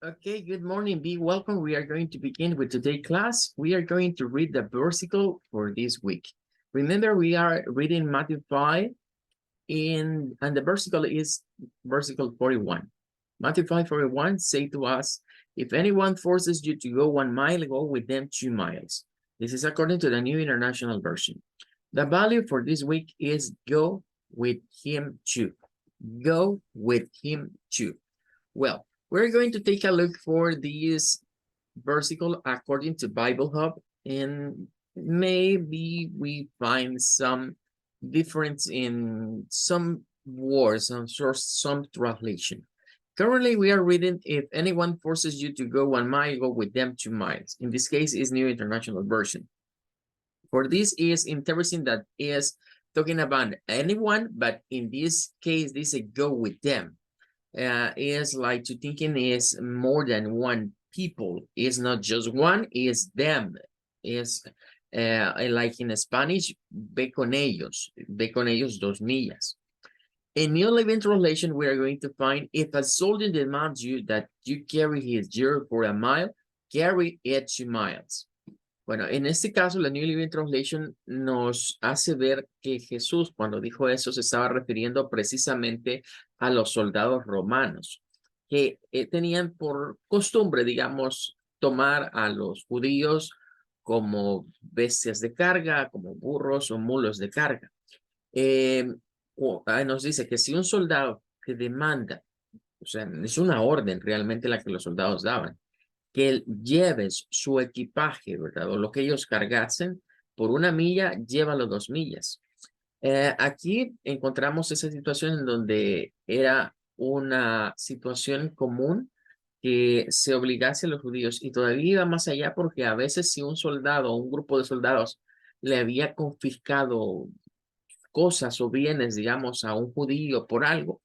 Okay, good morning. Be welcome. We are going to begin with today's class. We are going to read the versicle for this week. Remember, we are reading Matthew 5 and the versicle is versicle 41. Matthew 5:41 say to us, if anyone forces you to go 1 mile, go with them 2 miles. This is according to the New International Version. The value for this week is go with him too. Go with him too. Well, we're going to take a look for this versicle according to Bible Hub, and maybe we find some difference in some words and some translation. Currently, we are reading, if anyone forces you to go 1 mile, go with them 2 miles. In this case, is New International Version. For this is interesting that is talking about anyone, but in this case, this is go with them. Is like to thinking is more than one people. It's not just one, it's them. Is like in Spanish, ve con ellos 2 millas. In New Living Translation, we are going to find if a soldier demands you that you carry his gear for a mile, carry it 2 miles. Bueno, en este caso, la New Living Translation nos hace ver que Jesús, cuando dijo eso, se estaba refiriendo precisamente a los soldados romanos, que tenían por costumbre, digamos, tomar a los judíos como bestias de carga, como burros o mulos de carga. Nos dice que si un soldado que demanda, o sea, es una orden realmente la que los soldados daban, que él lleves su equipaje, ¿verdad? O lo que ellos cargasen por 1 milla, llévalo 2 millas. Aquí encontramos esa situación en donde era una situación común que se obligase a los judíos y todavía iba más allá porque a veces si un soldado o un grupo de soldados le había confiscado cosas o bienes, digamos, a un judío por algo,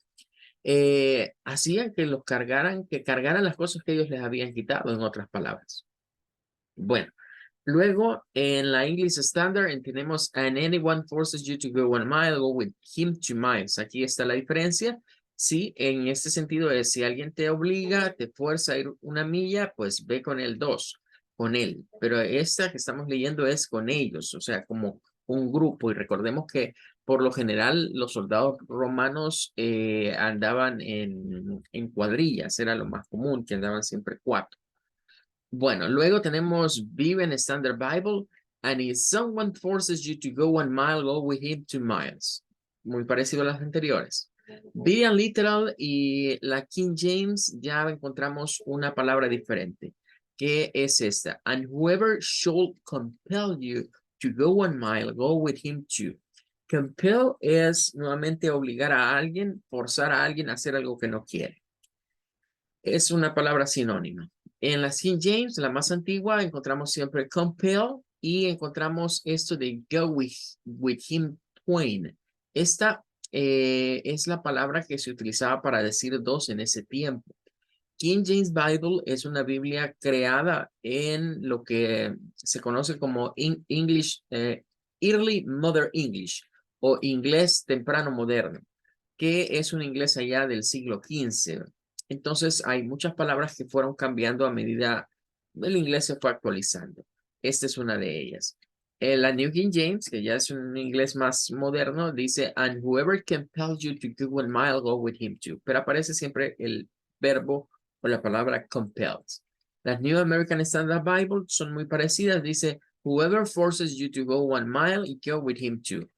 hacían que los cargaran, que cargaran las cosas que ellos les habían quitado, en otras palabras. Bueno, luego en la English Standard tenemos and anyone forces you to go 1 mile, go with him 2 miles. Aquí está la diferencia. Sí, en este sentido es si alguien te obliga, te fuerza a ir 1 milla, pues ve con el 2, con él. Pero esta que estamos leyendo es con ellos, o sea, como un grupo. Y recordemos que por lo general los soldados romanos andaban en cuadrillas, era lo más común, que andaban siempre 4. Bueno, luego tenemos Vive en Standard Bible. And if someone forces you to go 1 mile, go with him 2 miles. Muy parecido a las anteriores. Be and Literal y la King James ya encontramos una palabra diferente. ¿Qué es esta? And whoever should compel you to go 1 mile, go with him too. Compel es nuevamente obligar a alguien, forzar a alguien a hacer algo que no quiere. Es una palabra sinónima. En la King James, la más antigua, encontramos siempre compel y encontramos esto de go with him twain. Esta es la palabra que se utilizaba para decir 2 en ese tiempo. King James Bible es una Biblia creada en lo que se conoce como English, Early Modern English o inglés temprano moderno, que es un inglés allá del siglo XV. Entonces hay muchas palabras que fueron cambiando a medida el inglés se fue actualizando. Esta es una de ellas. La New King James, que ya es un inglés más moderno, dice, and whoever compels you to go 1 mile, go with him too. Pero aparece siempre el verbo o la palabra compels. Las New American Standard Bible son muy parecidas. Dice, whoever forces you to go 1 mile, go with him too.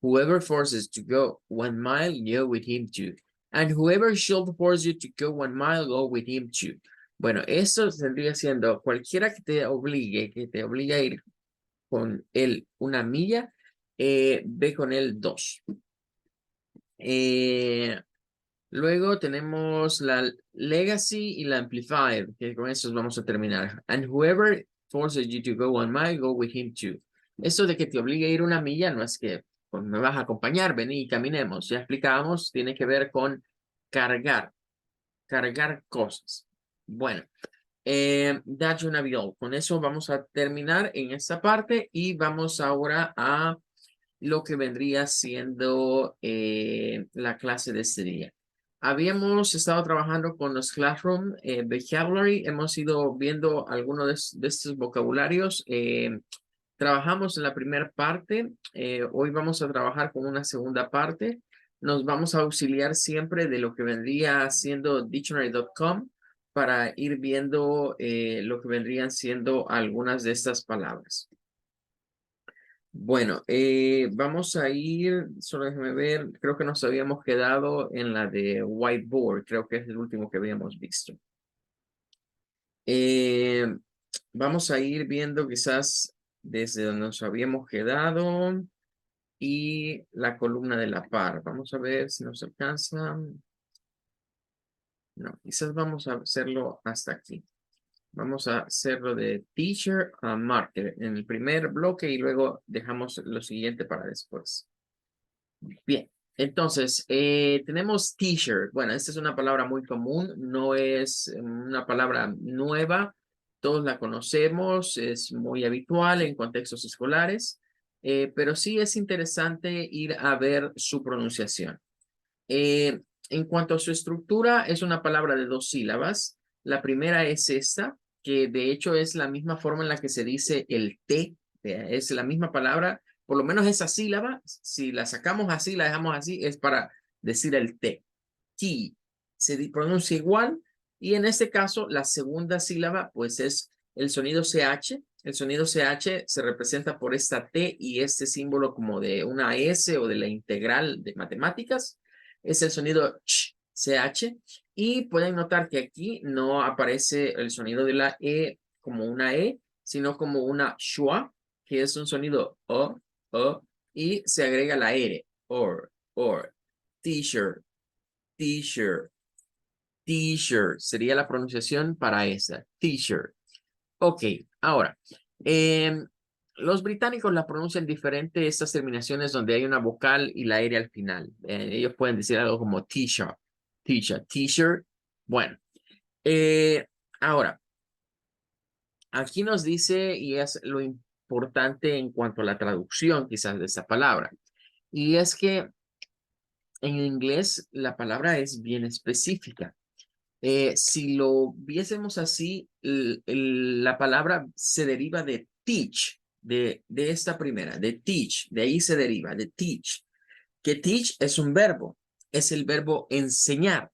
Whoever forces to go 1 mile, go with him too. And whoever shall force you to go 1 mile, go with him too. Bueno, esto tendría siendo cualquiera que te obligue a ir con él 1 milla, ve con él 2. Luego tenemos la Legacy y la Amplified, que con eso vamos a terminar. And whoever forces you to go 1 mile, go with him too. Eso de que te obligue a ir 1 milla no es que pues, me vas a acompañar, vení y caminemos. Ya explicábamos, tiene que ver con cargar cosas. Bueno, that's un avión. Con eso vamos a terminar en esta parte y vamos ahora a lo que vendría siendo la clase de este día. habíamos estado trabajando con los Classroom Vocabulary. Hemos ido viendo algunos de estos vocabularios. Trabajamos en la primera parte. Hoy vamos a trabajar con una segunda parte. Nos vamos a auxiliar siempre de lo que vendría siendo dictionary.com para ir viendo lo que vendrían siendo algunas de estas palabras. Bueno, vamos a ir, solo déjeme ver, creo que nos habíamos quedado en la de whiteboard, creo que es el último que habíamos visto. Vamos a ir viendo quizás desde donde nos habíamos quedado y la columna de la par. Vamos a ver si nos alcanza. No, quizás vamos a hacerlo hasta aquí. Vamos a hacerlo de teacher a marker en el primer bloque y luego dejamos lo siguiente para después. Bien, entonces tenemos t-shirt. Bueno, esta es una palabra muy común, no es una palabra nueva, todos la conocemos, es muy habitual en contextos escolares, pero sí es interesante ir a ver su pronunciación. En cuanto a su estructura, es una palabra de 2 sílabas. La primera es esta, que de hecho es la misma forma en la que se dice el T, es la misma palabra, por lo menos esa sílaba, si la sacamos así, la dejamos así, es para decir el T. T se pronuncia igual, y en este caso la segunda sílaba pues es el sonido CH. El sonido CH se representa por esta T y este símbolo como de una S o de la integral de matemáticas. Es el sonido ch, CH, y pueden notar que aquí no aparece el sonido de la E como una E, sino como una schwa, que es un sonido o, y se agrega la R, or, t-shirt, t-shirt, t-shirt, sería la pronunciación para esta, t-shirt. Ok, ahora, los británicos la pronuncian diferente, estas terminaciones donde hay una vocal y la R al final. Ellos pueden decir algo como t-shirt, t-shirt, t-shirt. Bueno, ahora, aquí nos dice, y es lo importante en cuanto a la traducción quizás de esta palabra, y es que en inglés la palabra es bien específica. Si lo viésemos así, la palabra se deriva de teach, de esta primera, de teach, de ahí se deriva, de teach, que teach es un verbo, es el verbo enseñar.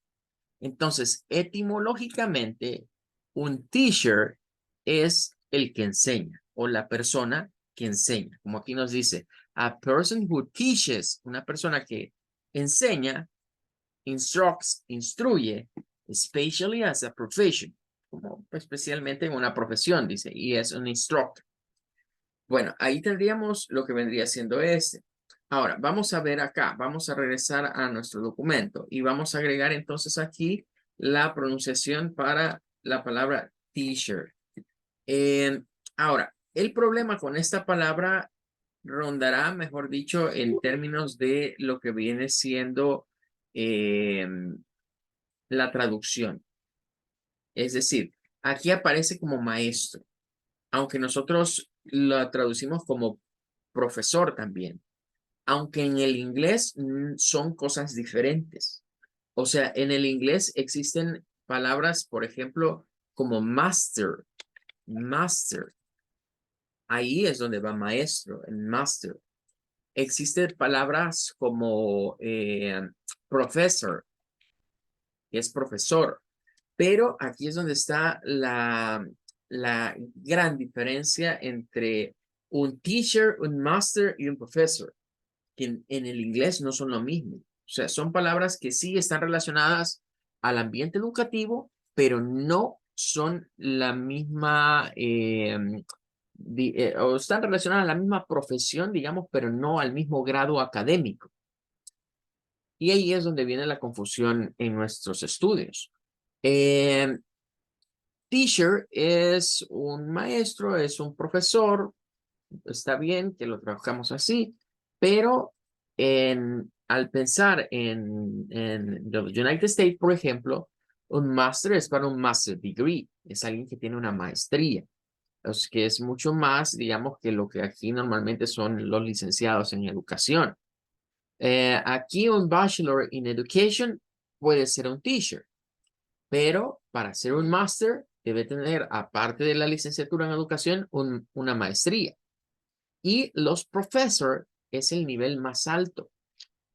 Entonces, etimológicamente, un teacher es el que enseña o la persona que enseña. Como aquí nos dice, a person who teaches, una persona que enseña, instructs, instruye, especially as a profession, como especialmente en una profesión, dice, y es un instructor. Bueno, ahí tendríamos lo que vendría siendo este. Ahora, vamos a ver acá, vamos a regresar a nuestro documento y vamos a agregar entonces aquí la pronunciación para la palabra t-shirt. Ahora, el problema con esta palabra rondará, mejor dicho, en términos de lo que viene siendo la traducción. Es decir, aquí aparece como maestro, aunque nosotros la traducimos como profesor también, aunque en el inglés son cosas diferentes. O sea, en el inglés existen palabras, por ejemplo, como master, master. Ahí es donde va maestro, en master. Existen palabras como professor, que es profesor. Pero aquí es donde está la gran diferencia entre un teacher, un master y un professor, que en el inglés no son lo mismo. O sea, son palabras que sí están relacionadas al ambiente educativo, pero no son la misma, o están relacionadas a la misma profesión, digamos, pero no al mismo grado académico. Y ahí es donde viene la confusión en nuestros estudios. Teacher es un maestro, es un profesor, está bien que lo trabajamos así, pero al pensar en los United States, por ejemplo, un máster es para un master degree, es alguien que tiene una maestría, es que es mucho más, digamos, que lo que aquí normalmente son los licenciados en educación. Aquí un Bachelor in Education puede ser un teacher, pero para ser un máster debe tener, aparte de la licenciatura en educación, una maestría. Y los professor es el nivel más alto.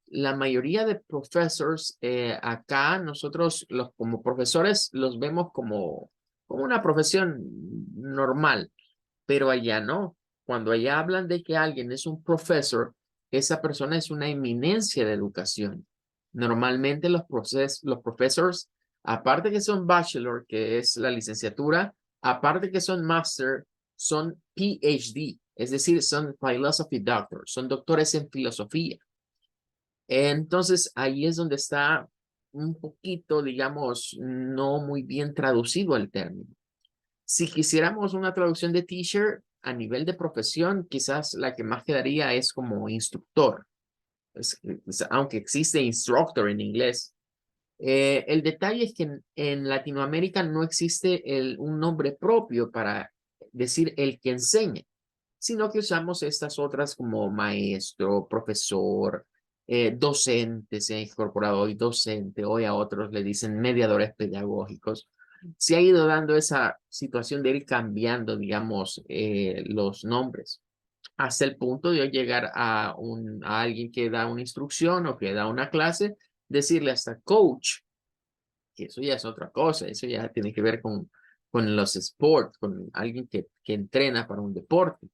La mayoría de professors acá, nosotros como profesores los vemos como una profesión normal, pero allá no. Cuando allá hablan de que alguien es un professor, esa persona es una eminencia de educación. Normalmente los professors, aparte que son bachelor, que es la licenciatura, aparte que son master, son PhD, es decir, son philosophy doctors, son doctores en filosofía. Entonces, ahí es donde está un poquito, digamos, no muy bien traducido el término. Si quisiéramos una traducción de teacher a nivel de profesión, quizás la que más quedaría es como instructor, aunque existe instructor en inglés. El detalle es que en Latinoamérica no existe un nombre propio para decir el que enseña, sino que usamos estas otras como maestro, profesor, docente, se ha incorporado hoy docente, hoy a otros le dicen mediadores pedagógicos. Se ha ido dando esa situación de ir cambiando, digamos, los nombres, hasta el punto de llegar a alguien que da una instrucción o que da una clase, decirle hasta coach, que eso ya es otra cosa, eso ya tiene que ver con los sports, con alguien que entrena para un deporte.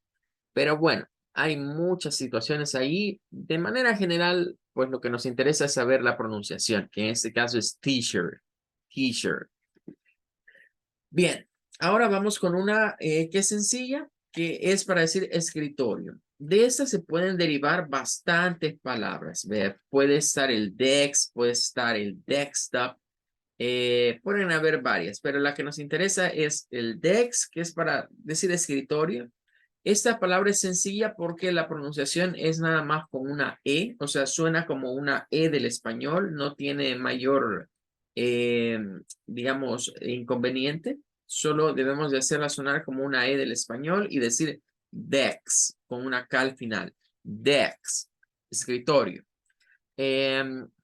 Pero bueno, hay muchas situaciones ahí. De manera general, pues lo que nos interesa es saber la pronunciación, que en este caso es teacher, teacher. Bien, ahora vamos con una que es sencilla, que es para decir escritorio. De esta se pueden derivar bastantes palabras. Ve, puede estar el desk, puede estar el desktop, pueden haber varias, pero la que nos interesa es el desk, que es para decir escritorio. Esta palabra es sencilla porque la pronunciación es nada más con una E, o sea, suena como una E del español, no tiene mayor, eh, digamos, inconveniente. Solo debemos de hacerla sonar como una E del español y decir dex, con una K al final. Dex, escritorio.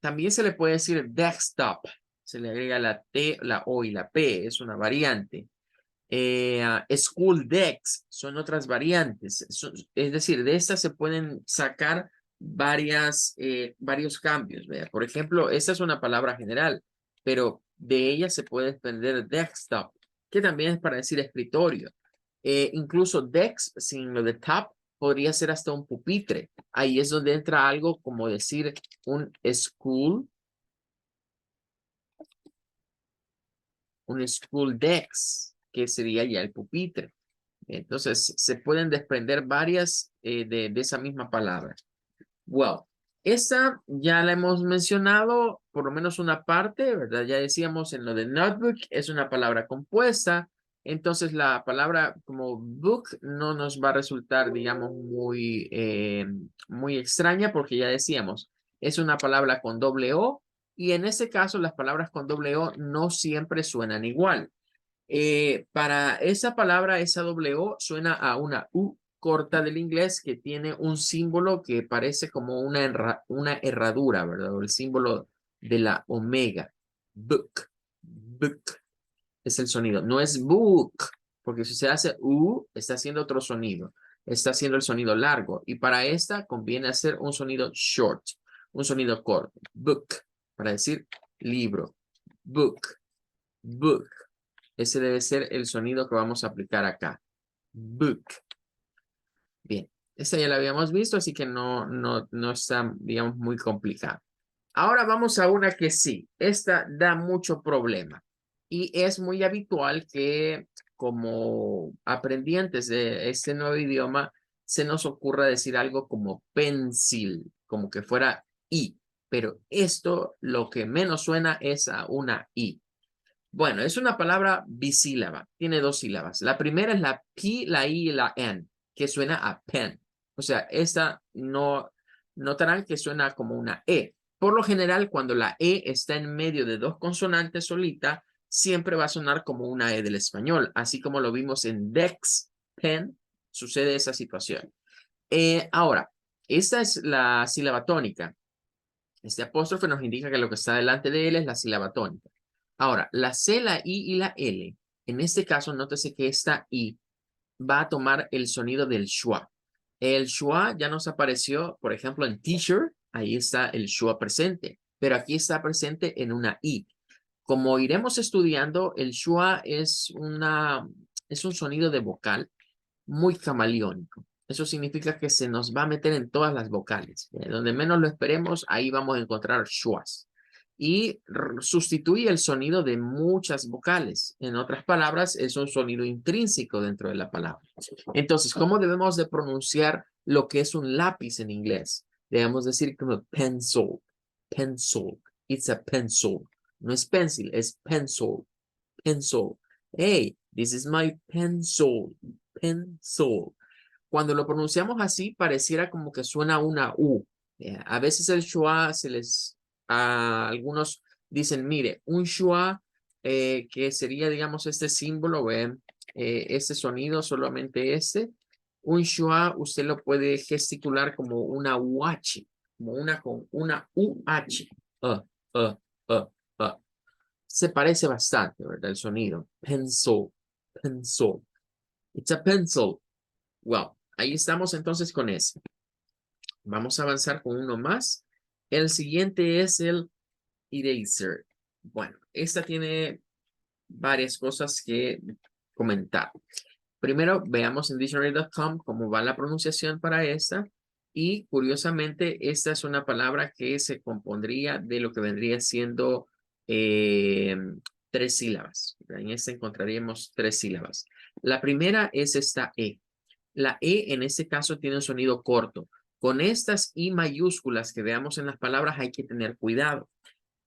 También se le puede decir desktop, se le agrega la T, la O y la P, es una variante. School decks son otras variantes. Es decir, de estas se pueden sacar varios cambios. ¿Vea? Por ejemplo, esta es una palabra general, pero de ella se puede desprender desktop, que también es para decir escritorio. Incluso desk sin lo de top podría ser hasta un pupitre. Ahí es donde entra algo como decir un school desk, que sería ya el pupitre. Entonces, se pueden desprender varias de esa misma palabra. Well, esta ya la hemos mencionado, por lo menos una parte, ¿verdad? Ya decíamos en lo de notebook, es una palabra compuesta. Entonces, la palabra como book no nos va a resultar, digamos, muy extraña porque ya decíamos, es una palabra con doble O y en ese caso las palabras con doble O no siempre suenan igual. Para esa palabra, esa doble O suena a una U corta del inglés que tiene un símbolo que parece como una herradura, ¿verdad? O el símbolo de la omega. Book, book es el sonido. No es book, porque si se hace U, está haciendo otro sonido. Está haciendo el sonido largo. Y para esta conviene hacer un sonido short, un sonido corto. Book, para decir libro. Book, book. Ese debe ser el sonido que vamos a aplicar acá. Book. Bien, esta ya la habíamos visto, así que no está, digamos, muy complicada. Ahora vamos a una que sí, esta da mucho problema. Y es muy habitual que como aprendientes de este nuevo idioma, se nos ocurra decir algo como pencil, como que fuera I. Pero esto lo que menos suena es a una I. Bueno, es una palabra bisílaba, tiene dos sílabas. La primera es la P, la I y la N, que suena a pen. O sea, esta no notarán que suena como una E. Por lo general, cuando la E está en medio de dos consonantes solita, siempre va a sonar como una E del español, así como lo vimos en Dex, pen, sucede esa situación. Ahora, esta es la sílaba tónica. Este apóstrofe nos indica que lo que está delante de él es la sílaba tónica. Ahora, la C, la I y la L, en este caso, nótese que esta I va a tomar el sonido del schwa. El schwa ya nos apareció, por ejemplo, en t-shirt, ahí está el schwa presente, pero aquí está presente en una I. Como iremos estudiando, el schwa es un sonido de vocal muy camaleónico. Eso significa que se nos va a meter en todas las vocales. Donde menos lo esperemos, ahí vamos a encontrar schwas. Y sustituye el sonido de muchas vocales. En otras palabras, es un sonido intrínseco dentro de la palabra. Entonces, ¿cómo debemos de pronunciar lo que es un lápiz en inglés? Debemos decir como pencil, pencil. It's a pencil. No es pencil, es pencil, pencil. Hey, this is my pencil, pencil. Cuando lo pronunciamos así, pareciera como que suena una U. A veces el schwa algunos dicen, mire, un schwa que sería, digamos, este símbolo, este sonido, solamente este. Un schwa usted lo puede gesticular como una UH, como con una UH. Uh, uh, uh, uh. Se parece bastante, ¿verdad? El sonido. Pencil, pencil. It's a pencil. Well, ahí estamos entonces con ese. Vamos a avanzar con uno más. El siguiente es el eraser. Bueno, esta tiene varias cosas que comentar. Primero, veamos en dictionary.com cómo va la pronunciación para esta. Y curiosamente, esta es una palabra que se compondría de lo que vendría siendo tres sílabas. En esta encontraríamos tres sílabas. La primera es esta E. La E en este caso tiene un sonido corto. Con estas I mayúsculas que veamos en las palabras hay que tener cuidado.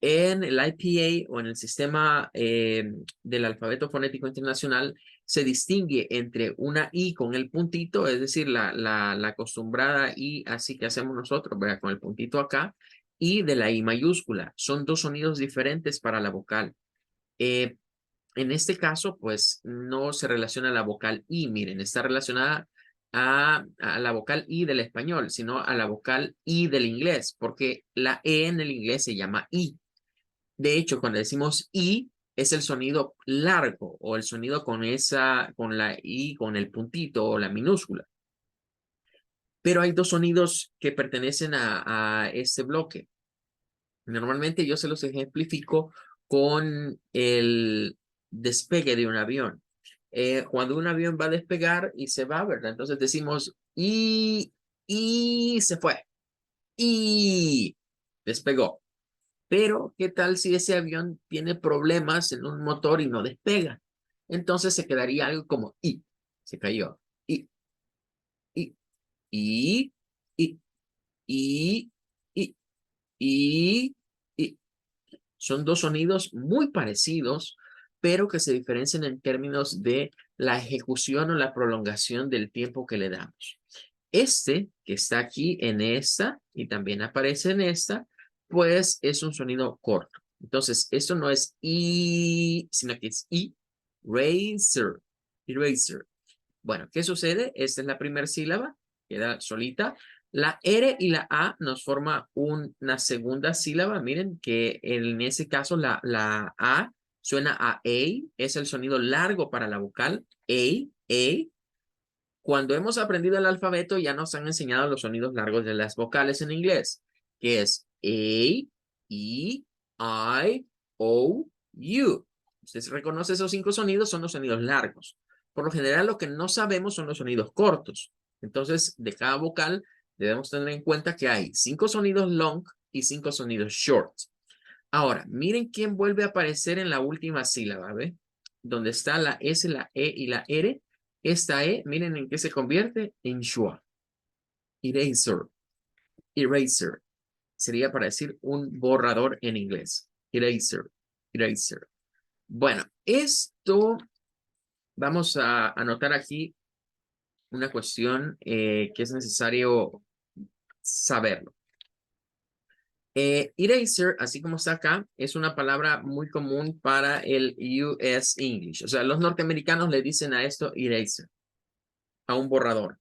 En el IPA o en el sistema del alfabeto fonético internacional se distingue entre una I con el puntito, es decir, la acostumbrada I así que hacemos nosotros, ¿verdad? Con el puntito acá, y de la I mayúscula. Son dos sonidos diferentes para la vocal. En este caso, pues no se relaciona la vocal I, miren, está relacionada a la vocal I del español, sino a la vocal I del inglés, porque la E en el inglés se llama I. De hecho, cuando decimos I, es el sonido largo o el sonido con la I, con el puntito o la minúscula. Pero hay dos sonidos que pertenecen a este bloque. Normalmente yo se los ejemplifico con el despegue de un avión. Cuando un avión va a despegar y se va, ¿verdad? Entonces decimos y se fue. Y despegó. Pero, ¿qué tal si ese avión tiene problemas en un motor y no despega? Entonces se quedaría algo como y. Se cayó. Y, y, y, y, y, y, y, y. Son dos sonidos muy parecidos, pero que se diferencian en términos de la ejecución o la prolongación del tiempo que le damos. Este, que está aquí en esta y también aparece en esta, pues es un sonido corto. Entonces, esto no es I, sino que es eraser, eraser. Bueno, ¿qué sucede? Esta es la primera sílaba, queda solita. La R y la A nos forma una segunda sílaba. Miren que en ese caso la A suena a es el sonido largo para la vocal. A. Cuando hemos aprendido el alfabeto ya nos han enseñado los sonidos largos de las vocales en inglés, que es A, E, I, O, U. Usted reconoce esos 5 sonidos, son los sonidos largos. Por lo general, lo que no sabemos son los sonidos cortos. Entonces, de cada vocal debemos tener en cuenta que hay 5 sonidos long y 5 sonidos short. Ahora, miren quién vuelve a aparecer en la última sílaba, ¿ve? Donde está la S, la E y la R. Esta E, miren en qué se convierte, en schwa. Eraser, eraser. Sería para decir un borrador en inglés. Eraser, eraser. Bueno, esto vamos a anotar aquí una cuestión que es necesario saberlo. Eraser, así como está acá, es una palabra muy común para el US English. O sea, los norteamericanos le dicen a esto eraser, a un borrador.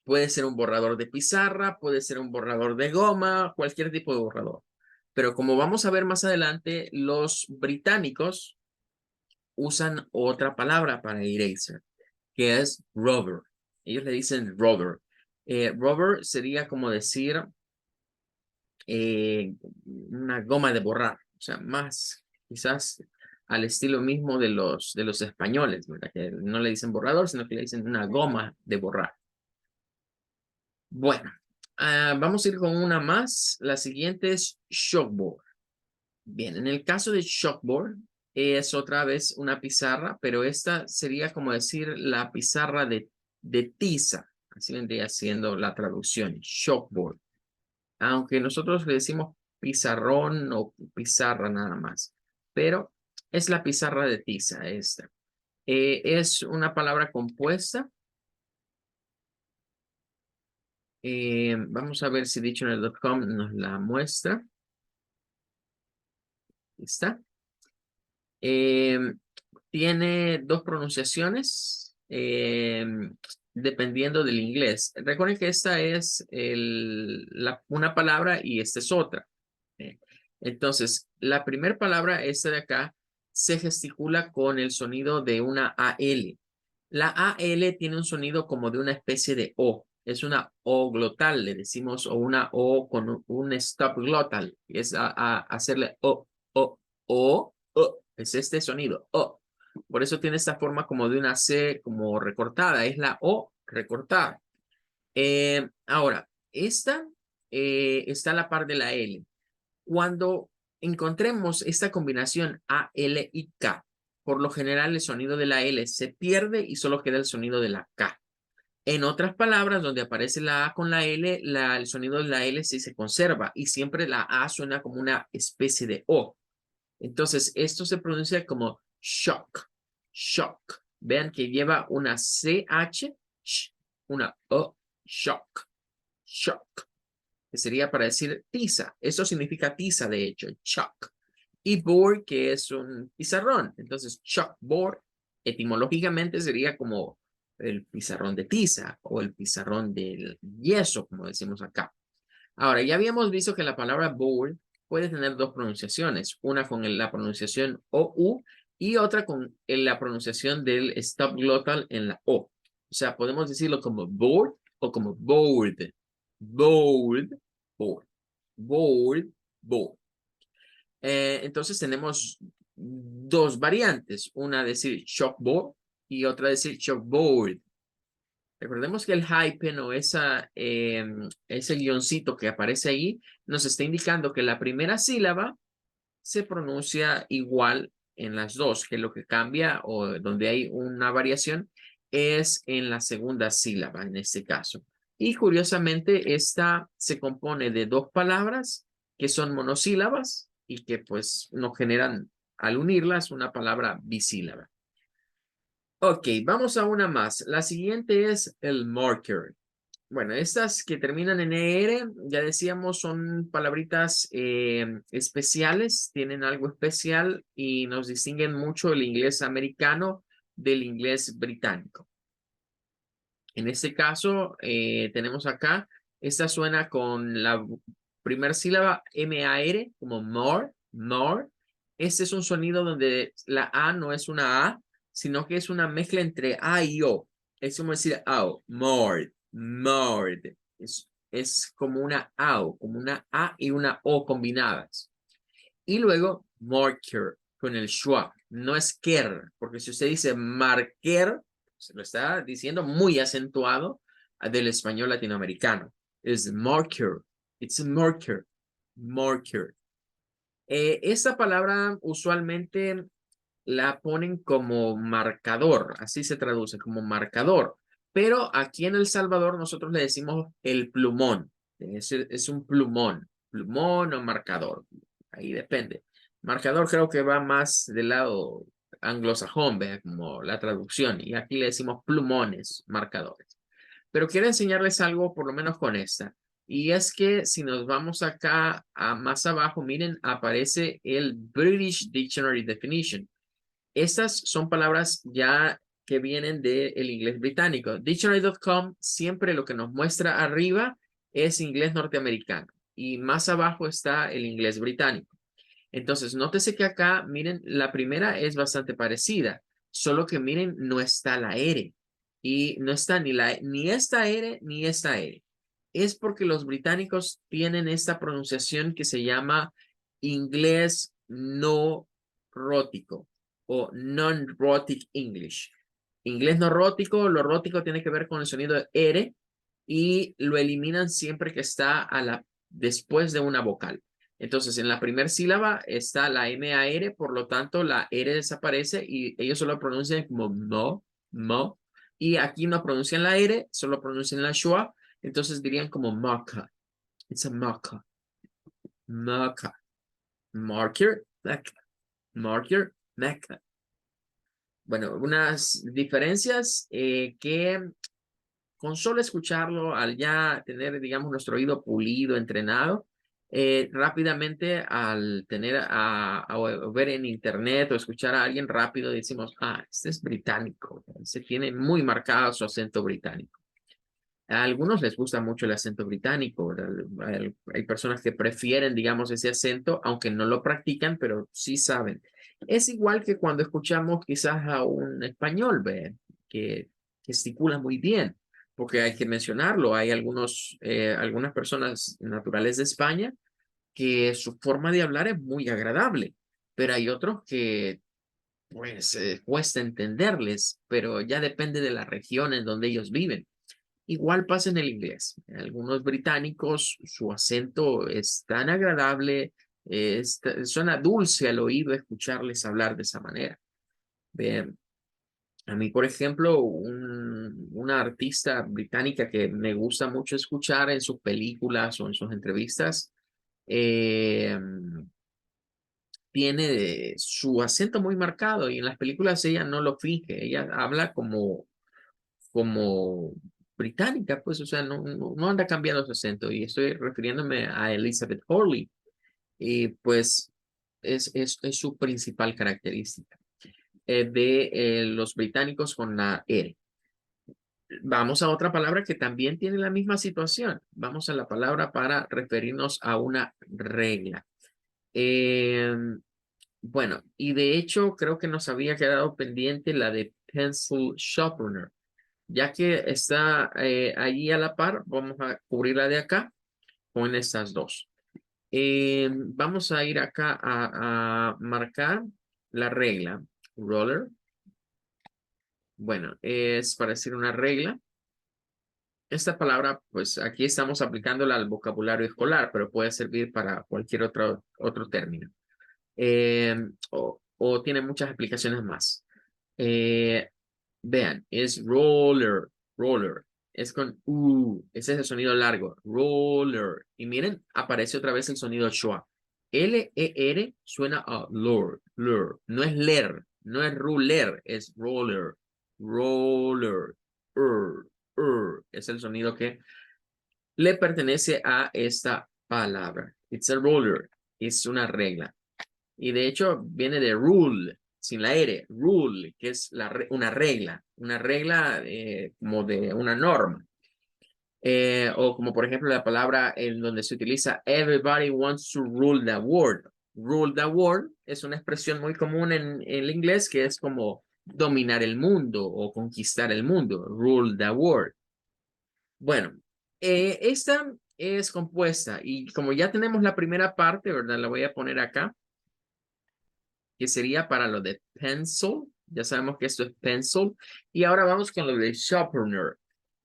Puede ser un borrador de pizarra, puede ser un borrador de goma, cualquier tipo de borrador. Pero como vamos a ver más adelante, los británicos usan otra palabra para eraser, que es rubber. Ellos le dicen rubber. Rubber sería como decir una goma de borrar, o sea, más quizás al estilo mismo de los españoles, ¿verdad? Que no le dicen borrador, sino que le dicen una goma de borrar. Bueno, vamos a ir con una más. La siguiente es chalkboard. Bien, en el caso de chalkboard, es otra vez una pizarra, pero esta sería como decir la pizarra de tiza. Así vendría siendo la traducción, chalkboard. Aunque nosotros le decimos pizarrón o pizarra nada más. Pero es la pizarra de tiza esta. Es una palabra compuesta. Vamos a ver si dictionary.com nos la muestra. Ahí está. Tiene dos pronunciaciones dependiendo del inglés. Recuerden que esta es una palabra y esta es otra. eh. Entonces, la primera palabra, esta de acá, se gesticula con el sonido de una AL. La AL tiene un sonido como de una especie de O. Es una O glotal, le decimos, o una O con un stop glotal. Es hacerle O. Es este sonido, O. Por eso tiene esta forma como de una C como recortada. Es la O recortada. Ahora, esta está a la par de la L. Cuando encontremos esta combinación A, L y K, por lo general el sonido de la L se pierde y solo queda el sonido de la K. En otras palabras, donde aparece la A con la L, el sonido de la L sí se conserva y siempre la A suena como una especie de O. Entonces, esto se pronuncia como shock, shock. Vean que lleva una CH, una O, shock, shock. Que sería para decir tiza. Eso significa tiza, de hecho, chalk. Y board, que es un pizarrón. Entonces, chalkboard, etimológicamente sería como el pizarrón de tiza o el pizarrón del yeso, como decimos acá. Ahora, ya habíamos visto que la palabra board puede tener dos pronunciaciones, una con la pronunciación OU y otra con la pronunciación del stop glottal en la O. O sea, podemos decirlo como board o como board. Board, board, board, board. Entonces tenemos dos variantes, una decir chalkboard y otra decir chalkboard. Recordemos que el hyphen o ese guioncito que aparece ahí nos está indicando que la primera sílaba se pronuncia igual en las dos, que lo que cambia o donde hay una variación es en la segunda sílaba en este caso. Y curiosamente esta se compone de dos palabras que son monosílabas y que pues nos generan al unirlas una palabra bisílaba. Ok, vamos a una más. La siguiente es el marker. Bueno, estas que terminan en ER, ya decíamos, son palabritas especiales, tienen algo especial y nos distinguen mucho el inglés americano del inglés británico. En este caso, tenemos acá, esta suena con la primera sílaba M-A-R, como more, more. Este es un sonido donde la A no es una A, sino que es una mezcla entre A y O. Es como decir AO, more, more. Es como una AO, como una A y una O combinadas. Y luego marker con el schwa. No es ker, porque si usted dice marker, se lo está diciendo muy acentuado del español latinoamericano. Es marker. It's a marker. Marker. Esta palabra usualmente la ponen como marcador, así se traduce, como marcador. Pero aquí en El Salvador nosotros le decimos el plumón. Es un plumón, plumón o marcador. Ahí depende. Marcador creo que va más del lado anglosajón, ¿vea? Como la traducción. Y aquí le decimos plumones, marcadores. Pero quiero enseñarles algo, por lo menos con esta. Y es que si nos vamos acá a más abajo, miren, aparece el British Dictionary Definition. Estas son palabras ya que vienen del inglés británico. Dictionary.com siempre lo que nos muestra arriba es inglés norteamericano y más abajo está el inglés británico. Entonces, nótese que acá, miren, la primera es bastante parecida, solo que miren, no está la R y no está ni esta R ni esta R. Es porque los británicos tienen esta pronunciación que se llama inglés no rótico o non-rhotic English. Inglés no rótico, lo rótico tiene que ver con el sonido de R y lo eliminan siempre que está después de una vocal. Entonces, en la primera sílaba está la MAR, por lo tanto, la R desaparece y ellos solo pronuncian como mo, mo. Y aquí no pronuncian la R, solo pronuncian la schwa. Entonces dirían como maca. It's a maca. Maca. Marker, mecca. Marker, mecca. Bueno, unas diferencias que con solo escucharlo, al ya tener, digamos, nuestro oído pulido, entrenado, rápidamente al tener a ver en internet o escuchar a alguien rápido, decimos, ah, este es británico, se tiene muy marcado su acento británico. A algunos les gusta mucho el acento británico, hay personas que prefieren, digamos, ese acento, aunque no lo practican, pero sí saben. Es igual que cuando escuchamos quizás a un español, ¿ve? Que gesticula muy bien, porque hay que mencionarlo, hay algunas personas naturales de España que su forma de hablar es muy agradable, pero hay otros que pues cuesta entenderles, pero ya depende de la región en donde ellos viven. Igual pasa en el inglés. Algunos británicos, su acento es tan agradable, suena dulce al oído escucharles hablar de esa manera. Bien. A mí, por ejemplo, una artista británica que me gusta mucho escuchar en sus películas o en sus entrevistas, eh, tiene su acento muy marcado y en las películas ella no lo finge, ella habla como británica, pues, o sea, no anda cambiando su acento. Y estoy refiriéndome a Elizabeth Hurley, y pues es su principal característica de los británicos con la R. Vamos a otra palabra que también tiene la misma situación. Vamos a la palabra para referirnos a una regla. Bueno, y de hecho creo que nos había quedado pendiente la de pencil sharpener. Ya que está allí a la par, vamos a cubrirla de acá con estas dos. Vamos a ir acá a marcar la regla. Roller. Bueno, es para decir una regla. Esta palabra, pues aquí estamos aplicándola al vocabulario escolar, pero puede servir para cualquier otro término. O tiene muchas aplicaciones más. Eh, Vean, es roller, roller. Es con ese es el sonido largo, roller. Y miren, aparece otra vez el sonido schwa. L-E-R suena a lur, lur. No es ler, no es ruler, es roller, roller, Es el sonido que le pertenece a esta palabra. It's a roller, es una regla. Y de hecho viene de rule, sin la R, rule, que es una regla como de una norma. O como por ejemplo la palabra en donde se utiliza everybody wants to rule the world. Rule the world es una expresión muy común en el inglés que es como dominar el mundo o conquistar el mundo. Rule the world. Bueno, esta es compuesta y como ya tenemos la primera parte, ¿verdad? La voy a poner acá, que sería para lo de pencil. Ya sabemos que esto es pencil. Y ahora vamos con lo de sharpener.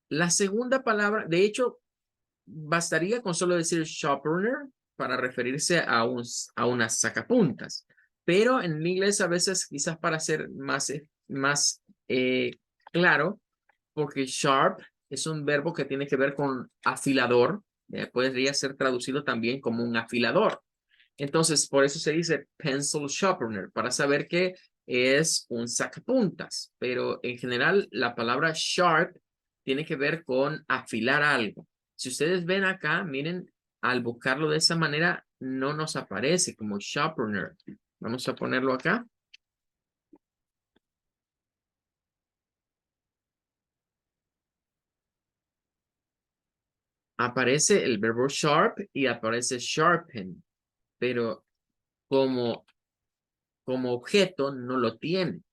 La segunda palabra, de hecho, bastaría con solo decir sharpener para referirse a unas sacapuntas. Pero en inglés a veces, quizás para ser más claro, porque sharp es un verbo que tiene que ver con afilador. Podría ser traducido también como un afilador. Entonces, por eso se dice pencil sharpener, para saber que es un sacapuntas. Pero en general, la palabra sharp tiene que ver con afilar algo. Si ustedes ven acá, miren, al buscarlo de esa manera, no nos aparece como sharpener. Vamos a ponerlo acá. aparece el verbo sharp y aparece sharpen, pero como, como objeto no lo tiene.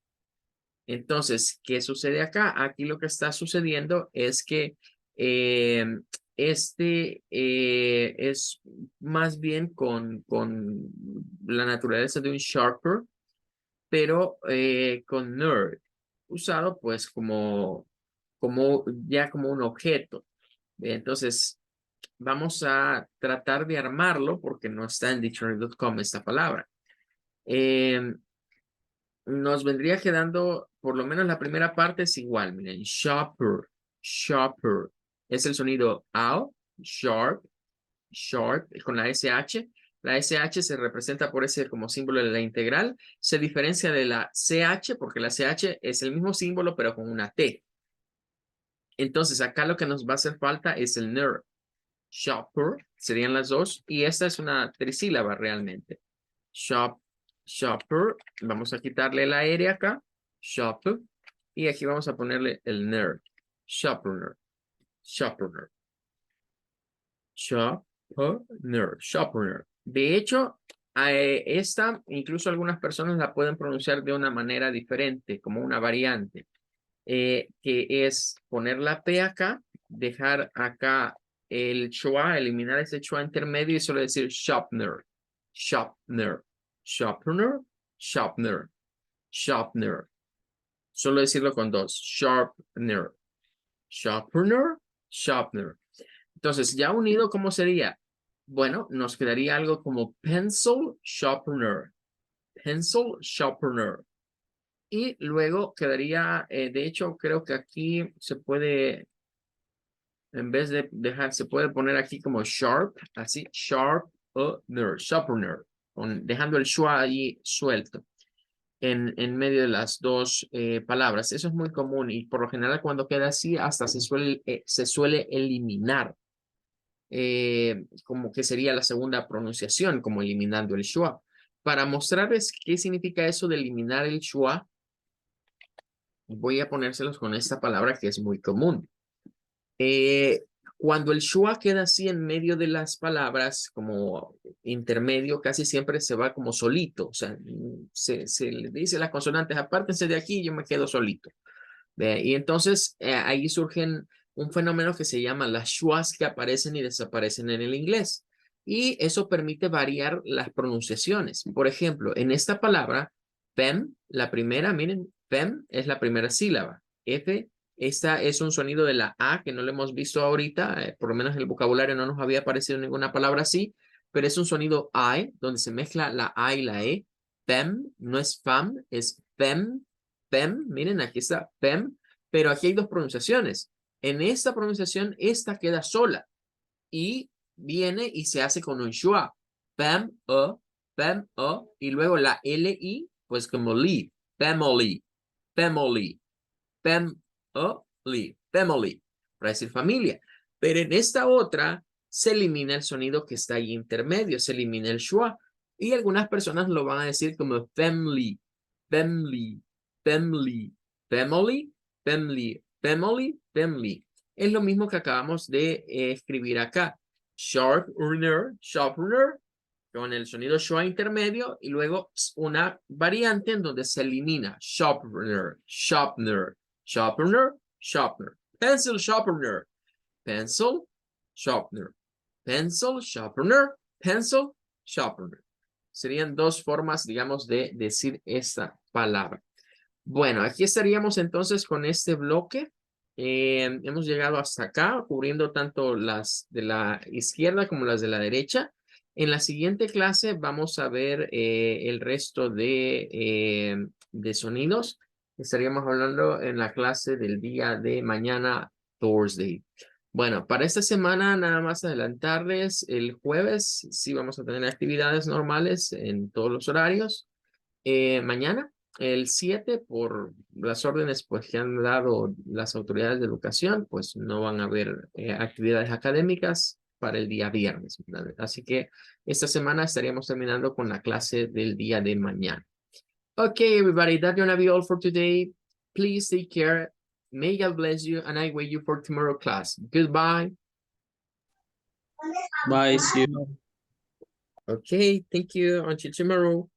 Entonces, ¿qué sucede acá? Aquí lo que está sucediendo es que eh, es más bien con la naturaleza de un sharper, pero con nerd, usado pues como ya como un objeto. Entonces, vamos a tratar de armarlo porque no está en dictionary.com esta palabra. Eh, Nos vendría quedando, por lo menos la primera parte es igual, miren, shopper, shopper, es el sonido AO, sharp, sharp, con la SH. La SH se representa por ese como símbolo de la integral, se diferencia de la CH porque la CH es el mismo símbolo pero con una T. Entonces acá lo que nos va a hacer falta es el ner, shopper, serían las dos, y esta es una trisílaba realmente. Shop, shopper, vamos a quitarle la R acá, shop, y aquí vamos a ponerle el ner, shopper, shopper, shopper, shopper. De hecho, esta, incluso algunas personas la pueden pronunciar de una manera diferente, como una variante, que es poner la P acá, dejar acá el schwa, eliminar ese schwa intermedio y solo decir shopner, shopner, shopner, shopner, shopner. Solo decirlo con dos, sharpener, sharpener, sharpener. Entonces, ya unido, ¿cómo sería? Bueno, nos quedaría algo como pencil sharpener, pencil sharpener. Y luego quedaría, de hecho, creo que aquí se puede, en vez de dejar, se puede poner aquí como sharp, así, sharpener, sharpener, dejando el schwa ahí suelto en medio de las dos palabras. Eso es muy común y por lo general cuando queda así hasta se suele eliminar, como que sería la segunda pronunciación, como eliminando el schwa. Para mostrarles qué significa eso de eliminar el schwa, voy a ponérselos con esta palabra que es muy común. Eh, Cuando el schwa queda así en medio de las palabras, como intermedio, casi siempre se va como solito. O sea, se le dice a las consonantes, apártense de aquí, yo me quedo solito. Y entonces ahí surgen un fenómeno que se llama las schwas que aparecen y desaparecen en el inglés. Y eso permite variar las pronunciaciones. Por ejemplo, en esta palabra, fem, la primera, miren, fem es la primera sílaba. F, esta es un sonido de la A que no lo hemos visto ahorita, por lo menos en el vocabulario no nos había aparecido ninguna palabra así, pero es un sonido I, donde se mezcla la A y la E. Fem, no es fam, es fem, fem, miren, aquí está fem, pero aquí hay dos pronunciaciones. En esta pronunciación, esta queda sola y viene y se hace con un schwa. Fem, y luego la L-I, pues como li, family, family, family, para decir familia. Pero en esta otra se elimina el sonido que está ahí intermedio, se elimina el schwa. Y algunas personas lo van a decir como family, family, family, family, family, family, family. Es lo mismo que acabamos de escribir acá. Sharpener, sharpener, con el sonido schwa intermedio y luego una variante en donde se elimina sharpener, sharpener, sharpener, sharpener, pencil sharpener, pencil sharpener, pencil sharpener, pencil sharpener. Serían dos formas, digamos, de decir esta palabra. Bueno, aquí estaríamos entonces con este bloque. Hemos llegado hasta acá, cubriendo tanto las de la izquierda como las de la derecha. En la siguiente clase vamos a ver el resto de sonidos. Estaríamos hablando en la clase del día de mañana, Thursday. Bueno, para esta semana nada más adelantarles, el jueves sí vamos a tener actividades normales en todos los horarios. Mañana, el 7, por las órdenes pues, que han dado las autoridades de educación, pues no van a haber actividades académicas para el día viernes, ¿verdad? Así que esta semana estaríamos terminando con la clase del día de mañana. Okay, everybody, that's gonna be all for today. Please take care. May God bless you, and I wait you for tomorrow class. Goodbye. Bye, see you. Okay, thank you. Until tomorrow.